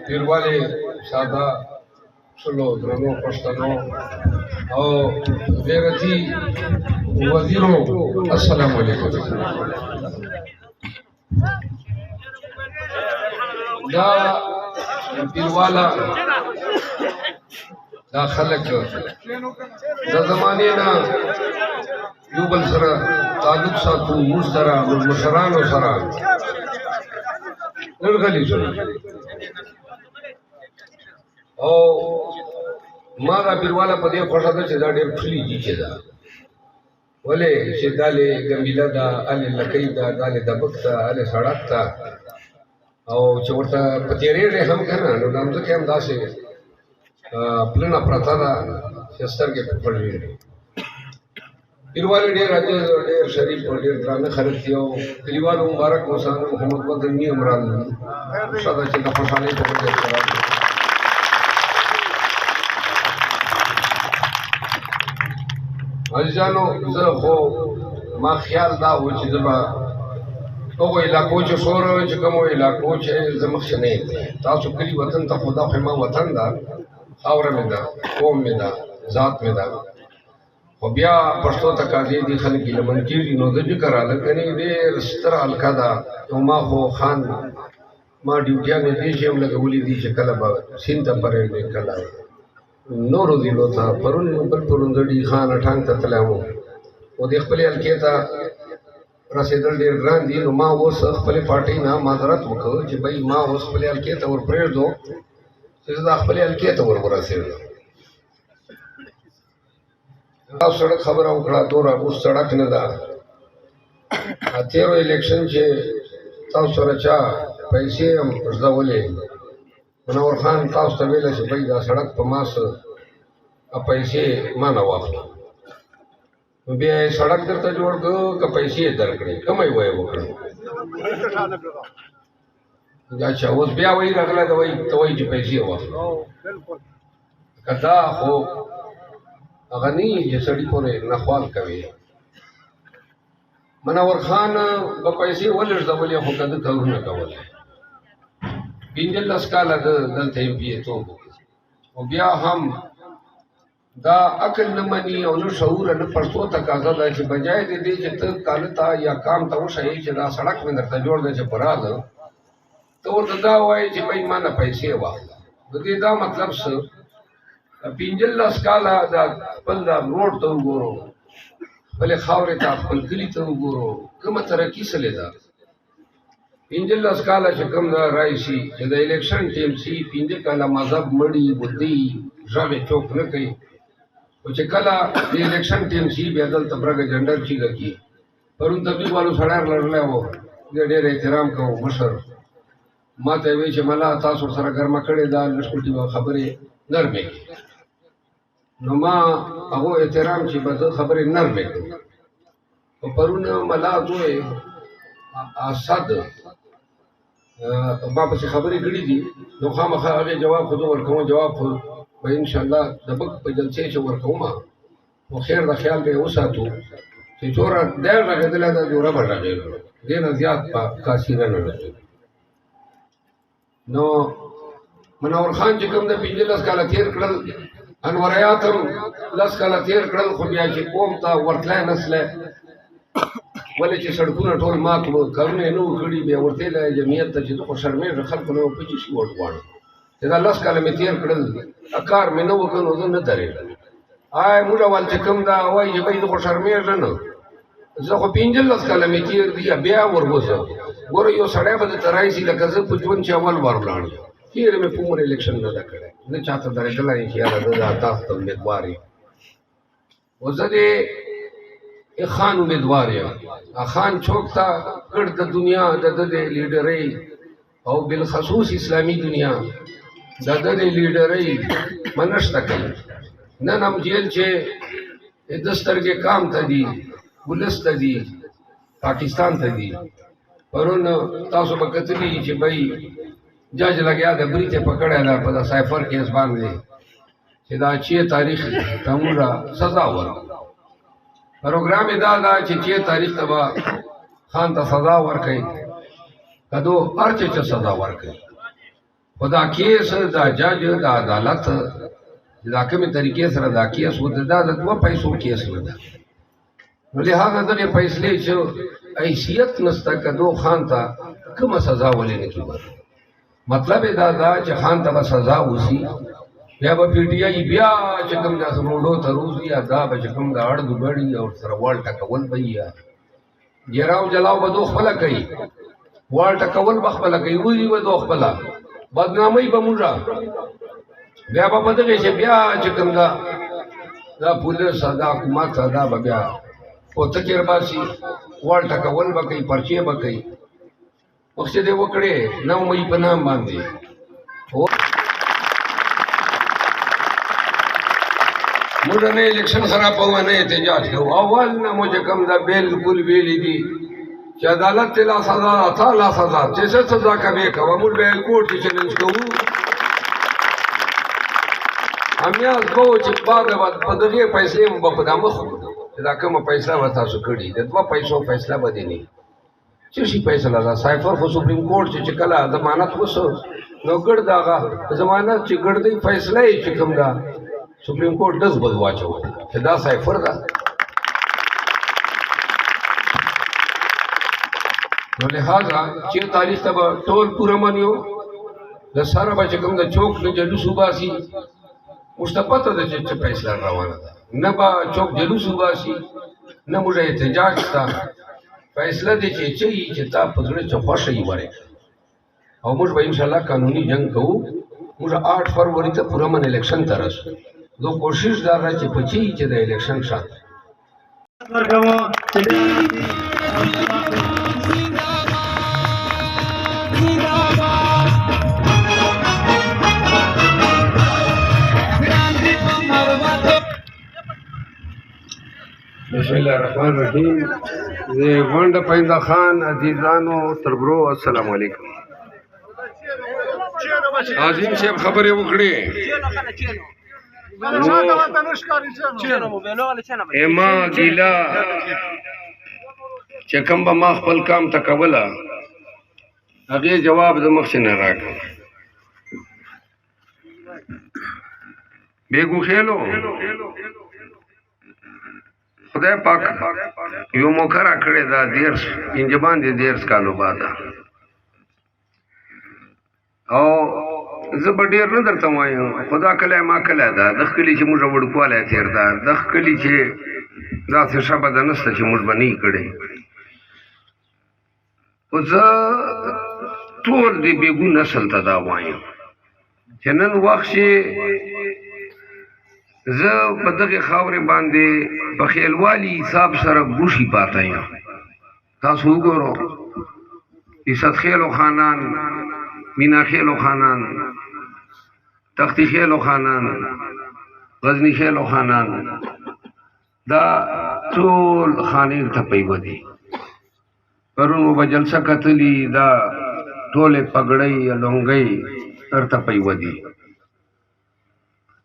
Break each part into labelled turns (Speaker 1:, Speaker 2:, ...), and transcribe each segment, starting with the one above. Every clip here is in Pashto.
Speaker 1: پیرواله ساده شلو درنو پښتنو او غیرتی وزیرو السلام علیکم. دا پیرواله دا خلک د زمانې نه یو بل سره تعلق ساتو، موږ سره مشرانو سره ورغلي شو. او ما دا پیرواله په دې خوښه ده چې دا ډېر ښکلي چې ده ولې چې دالې ګمبیله ده، هلې لکۍ ده، دالې دبک ده، هلې سړک ده، او چې ورته په تېرېږې هم که نه نو د مځکې هم داسې پلنه پرته ده چې سترګې په پړوېږي. پیرواله ډېر عاجز او ډېر شریف او ډېر درانه خلک دي او کلیوالو مبارک موسانه محمد وطني هم راغلي. ښه ده چې د خوشحالۍ په وجه کې راغلي. عزیزانو زه خو ما خیال دا و چې زه به هغو علاقو چې شور چې کومو علاقو چې زه مخکې نه یم، تاسو کلي وطن ته خو دا خو ما وطن ده، خاوره مې ده، قوم مې ده، ذات مې ده، خو بیا پښتو تقاضې دي خلک یې لمن کېږي. نو زه فکر راغله کنې ډېر ستره حلقه ده او ما خو خان ما ډیوټیانې دې شي هم لګولي دي چې کله به سیند ته پرېږدي، کله نورو ضلعو ته. پرون بل پرون د ډي خان اټانګ ته تللی وم او د خپلې حلقې ته رسېدل ډېر ګران دي. نو ما اوس خپلې پارټۍ نه معذرت وکړ چې بھائی ما اوس خپلې حلقې ته ور پرېږدو چې زه دا خپلې حلقې ته ور ورسېږم. دا سړک خبره وکړه، دوره اوس سړک نه ده. تېرو الیکشن چې تاسو سره چا پیسې هم ږدولې، منور خان تاسو ته ویله چې بھائی دا سړک په ما څه پیسې ما نه واخلو، نو بیا یې سړک درته جوړ کړو که پیسې یې درکړې، کومه یې ویې وکړه؟ اچھا اوس بیا وایي راغلی ته وایي چې پیسې یې واخلو. که دا خو هغه نه وي چې سړي پورې نخوال کوي. منور خان به پیسې ولږدولې خو که ده کارونه کولی. 15 کاله ده دلته ایم پي توب او بیا هم دا عقل نه مني او نه شعور نه پښتو تقاضا ده چې بجای د دې چې ته کاله ته یا کام ته وښایې چې دا سړک مې درته جوړ دی چې په راغله ته ورته دا وایې چې بھائی ما نه پیسې واخله. د دې دا مطلب څه؟ 15 کاله دا خپل دا روډ ته وګورو، خپلې خاورې ته، خپل کلي ته وګورو، کومه ترقي سلې ده. 15 کاله چې کوم دا راشي چې د الیکشن ټیم شي، 15 کاله مذهب مړي بودي غږ یې څوک نه کوي. خو چې کله د الیکشن ټیم شي بیا دلته برګه جنډر چیغه کي. پرون طبیب والو سړی لړلی و، زه ډېر احترام کوم مشر، ما ته یې وایي چې ملا تاسو ورسره ګرمه کړې ده، لږ به خبرې نرمې کړي. نو ما هغو احترام چې به زه خبرې نرمې کړم. خو پرون ملا زوی اسد ما پسې خبرې کړي دي، نو خامخا هغې جواب خو زه ورکوم، جواب خو به انشاءالله د بک په جلسې چې ورکوم. خو خیر د خیال به یې وساتو چې څومره ډېر غږېدلی ده جوړه به غږېږي، دې نه زیات په کاسیره نه غږېږي. نو منور خان چې کوم د 15 کاله تېر کړل، انوریات هم 10 کاله تېر کړل، خو بیا چې قوم ته ورتلی نسلی ولې چې سړکونه ټول مات وو، کارونه یې نه وو کړي. بیا ورته یې جمعیت ته چې زه خو شرمېږم خلکو نه 25 ووټ غواړم چې دا 10 کاله مې تېر کړل، کار مې نه وکړ نو زه نه درېږم. موږ وال چې کوم دا وایي چې بھائی زه خو شرمېږم نه، زه خو 15 کاله مې تېر دي بیا ورغوځم. ګوره یو سړی به درته راشي لکه زه په ژوند چې اول وار ولاړم، تېره مې په عمر الیکشن نه ده کړی، نه چاته درېدلی یم چې یاره زه دا تاسو ته امیدوار یم. خو زه د خان امیدوار یم. خان څوک ته ګډ د دنیا د ده د لیډرۍ او بالخصوص اسلامي دنیا د ده د لیډرۍ منشته کوي. نن هم جیل چې د سترګې کام ته دي، ولس ته دي، پاکستان ته دي. پرون تاسو به کتلي چې بھائی جج لګیا د بري ته پکړی ده په د سایفر کیس باندې چې دا 6 تاریخ ته موږ سزا ورکړو. پروګرام یې دا ده چې 6 تاریخ ته به خان ته سزا ورکړي کدو هر چا ته سزا ورکوي خو دا کیس دا جج دا عدالت دا کومې طریقې سره دا کیس وته دا د 2 پیسو کیس نه ده نو لهغه دغه فیصلې چې حیثیت نسته کدو خان ته کومه سزا ولې نه کیږي مطلب دا دا چې خان ته سزا وسی بیا به پی ټی آی بیا چې کوم د روډو ته روزي دا به چې کوم د اړ دوبړي او سره وال ټکول بیا جراو جلاو به دوه خپل کوي وال ټکول بخپل کوي وی به دوه خپل بدنامي به موږ بیا په دغه چې بیا چې کوم دا پولیس دا حکومت دا بیا او تکیر باسي وال ټکول به کوي پرچې به کوي وخت دې وکړي نو مې په نام باندې موږ نه الیکشن خرابوه نه احتجاج کوو اول نه موږ کوم دا بالکل ویلي دي چې عدالت ته لا سزا تا لا سزا چې څه سزا کوي کوو موږ به کورټ کې چیلنج کوو امیاز کو چې بعد په دغه پیسې مو په دمخ دا کومه پیسې و تاسو کړی د 2 پیسو فیصله بده نه چې شي فیصله دا سایفر خو سپریم کورټ چې کله ضمانت وسو نو ګړ داغه ضمانت چې ګړ دی فیصله یې چې کوم دا سپریم کورټ دز بد واچو چې دا سایفر دا نو لہذا چې تاریخ ته ټول پوره منیو د سره به چې کوم د چوک نه جلوس وباسي مستپته د چې فیصله روانه ده نه به چوک جلوس وباسي نه موږ احتجاج تا فیصله دې چې تا په زړه چې خوښه یې وره او موږ به ان شاء الله قانوني جنگ کوو موږ 8 فروری ته پوره من الیکشن ته رسو دو کوشش دا چې پچی چې د الیکشن شات بسم الله الرحمن الرحیم زه غونډه پاینده خان عزیزانو تربرو السلام علیکم عظیم صاحب خبرې وکړې اما ګیلا چې کوم به ما خپل کام ته کوله هغې جواب د مخکې نه راکړ بیګو خېلو خدای پاک یو موقع را کړې ده انجبان دې 10 کالو بعد او زه به ډېر نه درته وایم خدا کلی ما کلی ده دغه کلي چې موږ وړوکوالی تېر ده دغه کلي چې داسې شبه ده نشته چې موږ به نه یې کړی خو زه ټول د بېګو نسل ته دا وایم چې نن وخت چې زه په دغه خاورې باندې په خیلوالي حساب سره ګوشي پاته یم تاسو وګورو عزت خیلو خانان مینا خیلو خانان تختی خیلو خانان غزنی خیلو خانان دا ټول خانې ته پیودي پرون به جلسه کتلی دا ټولې پګړۍ لونګۍ ورته پیودي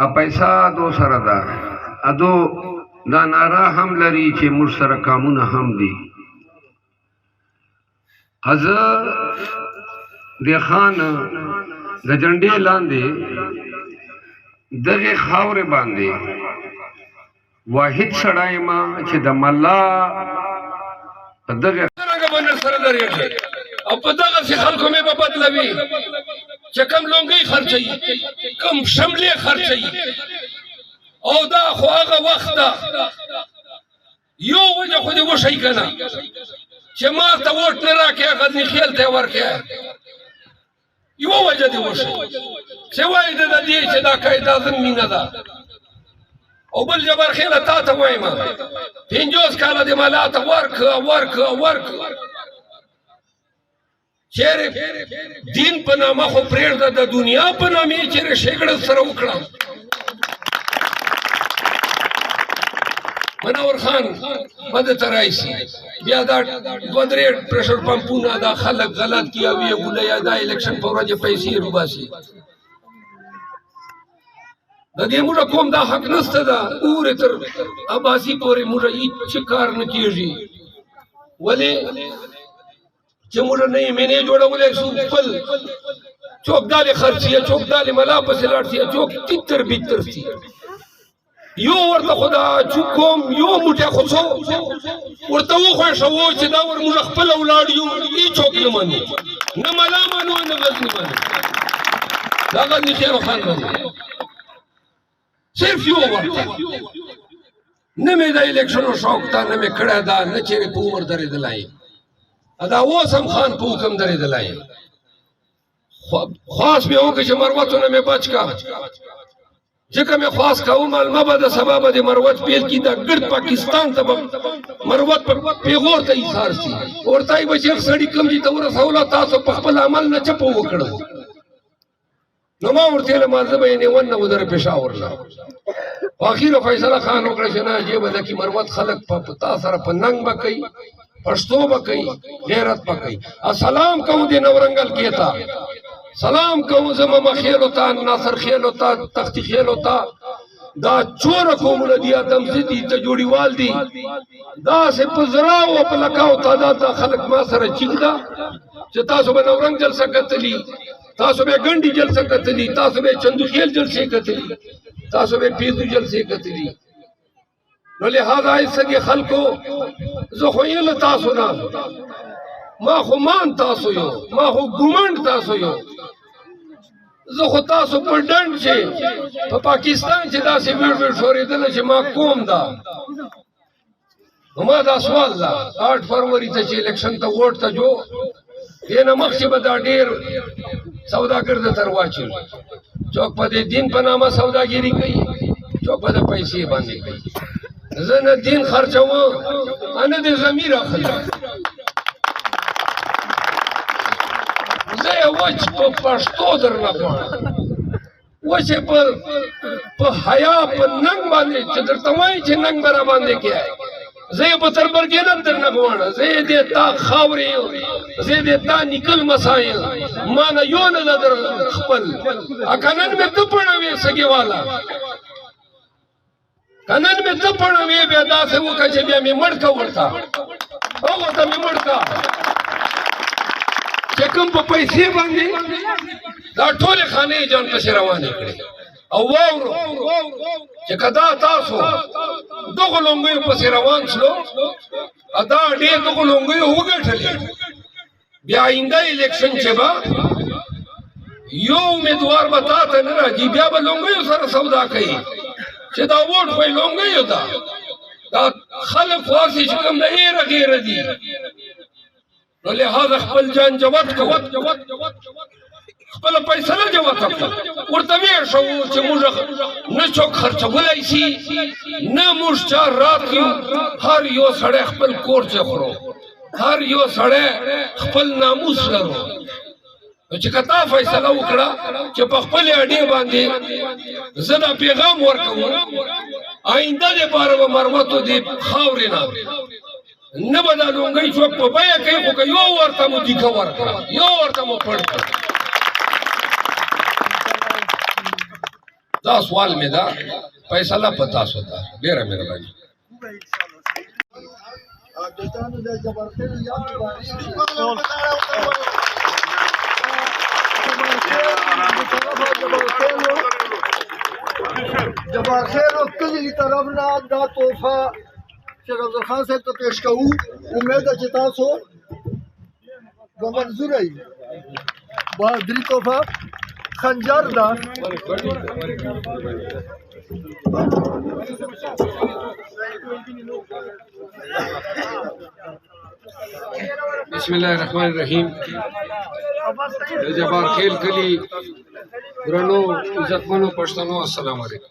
Speaker 1: ا پیسہ دو سره ده ادو دا نارا هم لري چې موږ سره کامونه هم دي حضرت د خان د جنډې لاندې دغه خاورې باندې واحد سړی ما چې د ملا دغه څنګه باندې سره لري او په دغه خلکو مې په بدلوي چې کم لونګي خرچي کم شملې خرچي او دا خو هغه وخت یو وجه خو دې وشي کنه چې ما ته ووټ نه راکې غزني خیل ته ورکې یو وجه دې وشي چې وایي د دې چې دا قاعده زمينه ده او بل جبر خیل تا ته وایم 50 کاله دې مالا ته ورک چیرې دین په نامه خو پرېږده د دنیا په نامې چیرې شګړه سره وکړه منور خان بده ته راشي بیا دا 2-3 پریشر پمپونه دا خلک غلط کیا وی ګولیا دا الیکشن په ورځ پیسې روباسي د دې موږ کوم دا حق نشته دا پوره تر اباسي پورې موږ هیڅ کار نه کیږي ولې چې موږ نه یې مینې جوړولی شو خپل څوک دالې خرڅي څوک دالې ملا پسې لاړ شي څوک تیتر بیتر شي یو ورته خو دا چوکوم یو موټی خو څو ورته وخوښوو چې دا ور موږ خپله ولاړ یو هېڅوک نه منو نه ملا منو نه غزني منو دا غزني خیر خان منو صرف یو ورته نه مې د الیکشنو شوق ته نه مې کړی دا نه چېرې په عمر درېدلی دا اوس هم خان په حکم درېدلی خواست مې وکړه چې مروتونه مې بچ کا ځکه مې خواست کوم ملمه به د سبا به د مروت پیل کي دا ګرد پاکستان ته به مروت په پیغور ته ایثار شي ورته یې به شیخ سړي کوم دي ته ورسوله تاسو په خپل عمل نه چپه وکړو نو ما ورته ویل ما زه به یې نیون نه ودره پېښور له اخر فیصله خان وکړه چې نه جې به دکې مروت خلک په تا سره په ننګ به کوي پښتو به کوي غیرت به کوي سلام کوم د نورنګل کې ته سلام کوم زما مخیلو ته ناصر خیلو ته تختی خیلو ته دا چور قومونه دي ادم زدي ته جوړیوال دي دا سه پزراو په لکاو تعداد خلک ما سره چیګدا چې تاسو به نورنګ جلسه کتلی تاسو به ګنډي جلسه کتلی تاسو به چندوخیل جلسه کتلی تاسو به پیدو جلسه کتلی نو لہذا ایسے خلکو زه خو یې له تاسو نه ما خو مان تاسو یو ما خو ګومنډ تاسو یو زه خو تاسو په ډنډ چې په پاکستان چې داسې ویړ ویړ ښورېدله چې ما کوم دا نو ما دا سوال ده 8 فروری ته چې الیکشن ته ووټ ته جو دې نه مخکې به دا ډېر سوداګر د تر واچوي څوک په دې دین په نامه سوداګري کوي څوک په د پیسې باندې کوي زه نه دین خرڅوم نه د ضمیر اخلم زه یې وچ په پښتو درنه غواړم وچ یې په حیا په ننګ باندې چې درته وایي چې ننګ به راباندې کیای زه یې په تربرګېنت درنه غواړم زه یې دې تا خاورې زه یې دې تا نیکل مسایل ما نه یو نه ده در خپل که نن مې ته پړوې سګې والا کنن میں ته پړوې بیا داسې وکړه چې بیا مې مړ که ورته هغو ته مې مړ که چې کوم په پیسې باندې دا ټولې خانې جان پسې روانې کړې او واورو چې که دا تاسو دغو لونګیو پسې روان شلو دا ډېر دغو لونګیو وګټلې بیا آینده الیکشن چې به یو امیدوار به تا ته نه راځي بیا به لونګیو سره سودا کوي چې دا ووټ خو یې لونګیو ده دا خلک خواسي چې کوم د ایره غیره دي نو لہذا خپل جان جوت کوه خپله فیصله جوته کړه ورته ویې ښوو چې موږ نه څوک خرڅولی شي نه موږ چا راتلو هر یو سړی خپل کور چې خورو هر یو سړی خپل ناموس لرو نو چې که تا فیصله وکړه چې په خپلې اډې باندې زه دا پیغام ورکوم آینده دپاره به مروتو د خاورې نه نه به دا لونګۍ څوک په بیه کوي خو که یو ورته مو دیکه ورکړه یو ورته مو پړ کړه دا سوال مې ده فیصله په تاسو ده ډېره مهرباني
Speaker 2: جبار خیر کلی کی طرف نه دا تحفه شیخ افضل خان صاحب ته پیش کوو امید ده چې تاسو به منظوره وي بهادري تحفه خنجر ده
Speaker 1: بسم الله الرحمن الرحیم د جبار خیل کلی درنو عزتمنو پښتنو السلام علیکم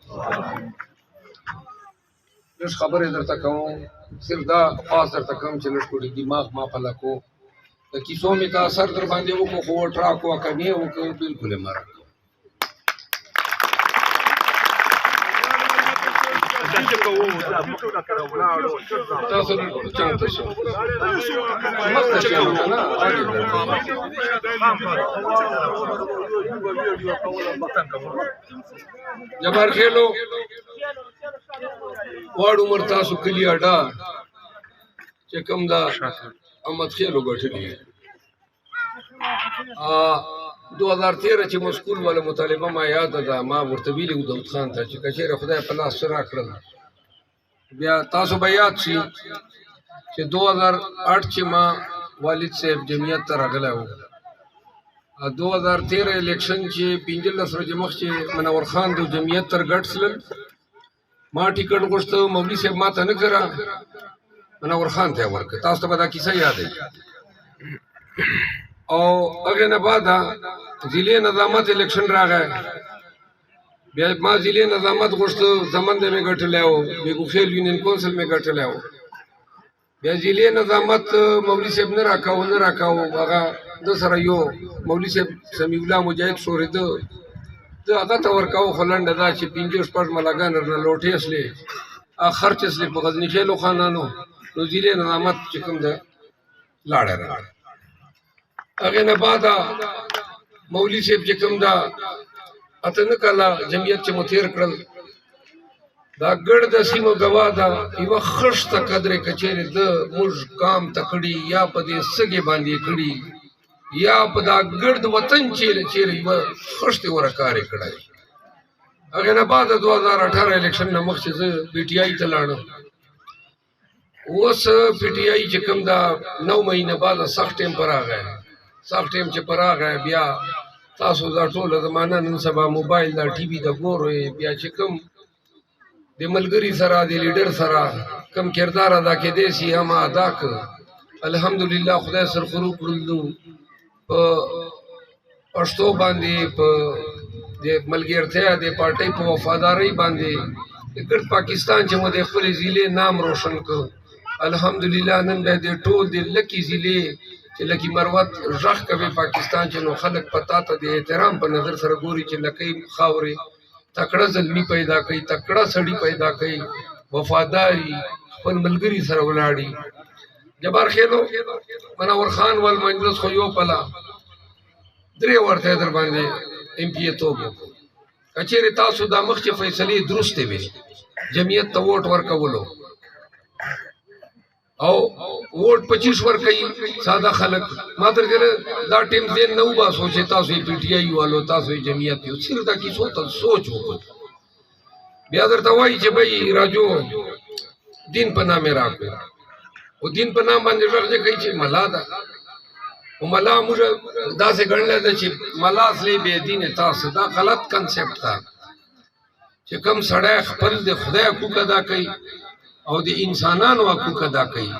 Speaker 1: لږ خبرې درته کوم صرف دا خاص درته کوم چې لږ ټولې دماغ ما په لکو د کیسو مې ته اثر در باندې وکړو خو وټ راکړو که نه یې وکړو بلکل یې مه راکړو تاسو چانته شو مخته شو نه جبار خیلو واړ عمر تاسو کلی اډا چې کوم دا احمد خیلو ګټلی 2013 چې مسکول والا مطالبه ما یاد ده ما ورته ویلي و داود خان ته چې که چېرې خدای په لاس څه راکړل بیا تاسو به یاد شي چې 2008 چې ما والد صاحب جمعیت ته راغلی و 2013 الیکشن چې 15 ورځې مخکې منور خان د جمعیت تر ګډ سلل ما ټیکټ غوښته مولوي صاحب ما ته نه کړه منور خان ته یې ورکړه تاسو ته به دا کیسه یاد وي او هغې نه بعده ضلع نظامت الیکشن راغی بیا ما ضلع نظامت غوښته زمن د مې ګټلی و بیګوخیل یونین کونسل مې ګټلی و بیا ضلع نظامت مولوي صاحب نه راکاو هغه د سره یو مولوي صاحب سمیع الله مجاهد شورېده زه هغه ته ورکاو خو لنډه دا چې 50 ملاګان رانه لوټې اصلې خرچ اصلې په غزني خیلو خانانو نو ضلع نظامت چې کوم ده لاړه راغله هغې نه بعده مولوي صاحب چې کوم ده اته نه کاله جمعیت چې مو تېر کړل دا ګډ د سیمو ګواه ده یوه خښته قدرې که چېرې ده موږ کام ته کړي یا په دې سږې باندې کړي یا په دا ګرد وطن چیرې یوه خښتې وره کار یې کړی هغې نه بعده 2018 الیکشن نه مخکې زه پی ټي آی ته لاړم اوس پی ټي آی چې کوم دا 9 مهینه بعده سخت ټیم په راغی سخت ټیم چې په راغی بیا تاسو دا ټوله زمانه نن سبا موبایل دا ټي وي د ګورئ بیا چې کوم د ملګري سره د لیډر سره کم کردار ادا کېدی شي هغه ادا کړ الحمدلله خدای سر خرو کړلو په پښتو باندې په د ملګرتیا د پارټۍ په وفادارۍ باندې د ګډ پاکستان چې مو د خپلې ضلع نام روشن کړ الحمدلله نن بیا د ټول د لکي ضلع چې لکي مروت غږ کوي پاکستان چې نو خلک پتا ته د احترام په نظر سره ګوري چې لکۍ خاورې تکړه زلمی پیدا کوي تکړه سړی پیدا کوي وفاداری خپل ملګري سره ولاړي جبار خېلو منور خان ول مجلس خو یو پلا درې ورته در باندې ایم پی توب کچېرې تاسو د مخکې فیصلې درسته وي جمعیت ته ووټ ورکولو او ووټ 25 ورکوي ساده خلک ما درته دا ټیم دې نه وباسو چې تاسو یې پی ټي آی والو تاسو یې جمعیت یو صرف دا کیسو ته سوچ وکړو بیا درته وایي چې بھائی راجو دین په نامې راکړو او دین په نام باندې غږ کوي چې ملا ده او ملا موږ داسې ګڼلی ده چې ملا اصلي بې دینه تاسو دا غلط کنسپټ ده چې کوم سړی خپل د خدای حقوق ادا کوي او د انسانانو حقوق ادا کوي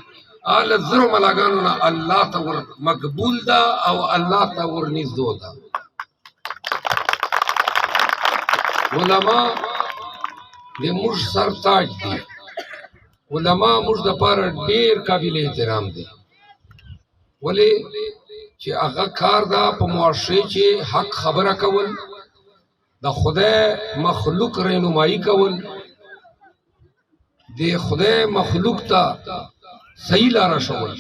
Speaker 1: آل زرو ملاګانو نه الله ته ور مقبول ده او الله ته ور نږدې ده علما د موږ سر تاج دي علما موږ دپاره ډېر قابل احترام دي ولې چې هغه کار ده په معاشرې چې حق خبره کول د خدای مخلوق رهنمایي کول د خدای مخلوق ته صحیح لاره ښول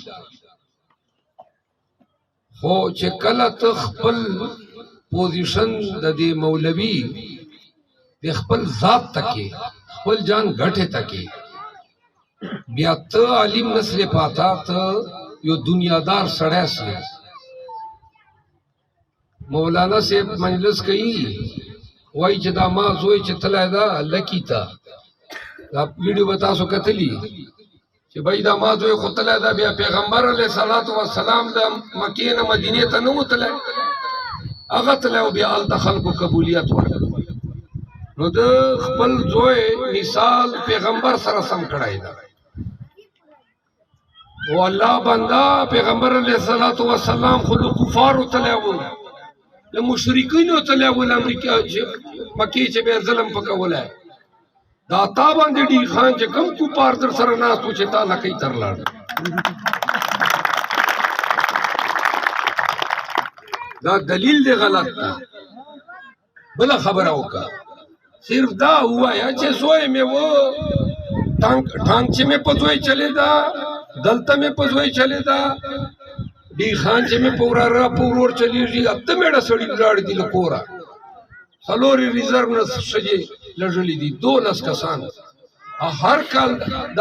Speaker 1: خو چې کله ته خپل پوزیشن د دې مولوي د خپل ذات تکې خپل جان ګټې تکې بیا ته عالم نسل پاتا ته یو دنیادار سړی سې مولانا صاحب مجلس کوي وایي چې دا ما زوی چې تللی ده لکي ته دا ویډیو به تاسو کتلی چې بھائی دا ما زوی خو تللی ده بیا پیغمبر علیه صلات وسلام د مکې نه مدینې ته نه و تللی هغه تللی او بیا هلته خلکو قبولیت ورکړ نو د خپل زوی مثال پیغمبر سره سم کړی ده او الله بنده پیغمبر علیه الصلاۃ والسلام خو د کفارو تللی و د مشرکینو تللی و امریکا مکې چې بیا ظلم پکولی دا تا باندې ډي خان چې کوم کفار در سره ناست و چې تا لکۍ تر لاړ دا دلیل دی غلط ده بله خبره وکړه صرف دا ووایه چې زوی مې و ټانک چې مې په زوی چلېده دلته مې په زوی چلېده ډي خان چې مې په وراره په ورور چلېږي اته مېړه سړي ولاړ دي له کوره څلور یې ریزرو نه ښځې لږلي دي 12 کسان هر کال